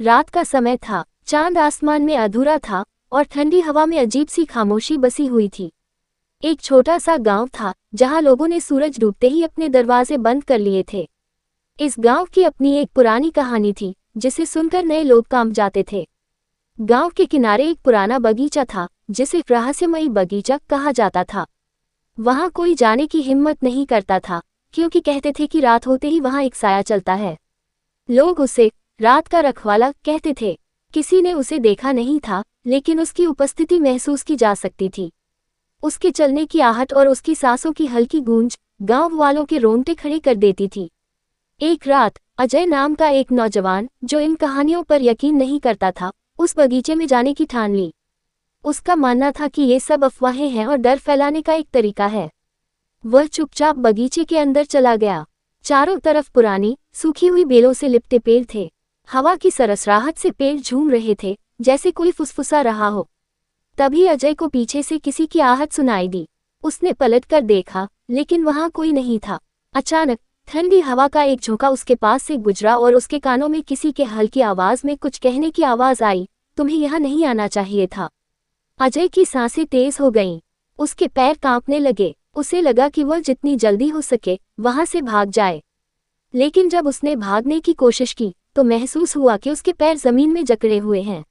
रात का समय था, चांद आसमान में अधूरा था और ठंडी हवा में अजीब सी खामोशी बसी हुई थी। एक छोटा सा गांव था जहां लोगों ने सूरज डूबते ही अपने दरवाजे बंद कर लिए थे। इस गांव की अपनी एक पुरानी कहानी थी जिसे सुनकर नए लोग कांप जाते थे। गांव के किनारे एक पुराना बगीचा था जिसे रहस्यमयी बगीचा कहा जाता था। वहां कोई जाने की हिम्मत नहीं करता था क्योंकि कहते थे कि रात होते ही वहां एक साया चलता है। लोग उसे रात का रखवाला कहते थे। किसी ने उसे देखा नहीं था लेकिन उसकी उपस्थिति महसूस की जा सकती थी। उसके चलने की आहट और उसकी सांसों की हल्की गूंज गांव वालों के रोंगटे खड़े कर देती थी। एक रात अजय नाम का एक नौजवान जो इन कहानियों पर यकीन नहीं करता था, उस बगीचे में जाने की ठान ली। उसका मानना था कि ये सब अफवाहें हैं और डर फैलाने का एक तरीका है। वह चुपचाप बगीचे के अंदर चला गया। चारों तरफ पुरानी सूखी हुई बेलों से लिपटे पेड़ थे। हवा की सरसराहट से पेड़ झूम रहे थे जैसे कोई फुसफुसा रहा हो। तभी अजय को पीछे से किसी की आहट सुनाई दी। उसने पलटकर देखा लेकिन वहां कोई नहीं था। अचानक ठंडी हवा का एक झोंका उसके पास से गुजरा और उसके कानों में किसी के हल्की आवाज में कुछ कहने की आवाज आई, तुम्हें यहाँ नहीं आना चाहिए था। अजय की सांसें तेज हो गईं। उसके पैर कांपने लगे। उसे लगा कि वह जितनी जल्दी हो सके वहां से भाग जाए। लेकिन जब उसने भागने की कोशिश की तो महसूस हुआ कि उसके पैर जमीन में जकड़े हुए हैं।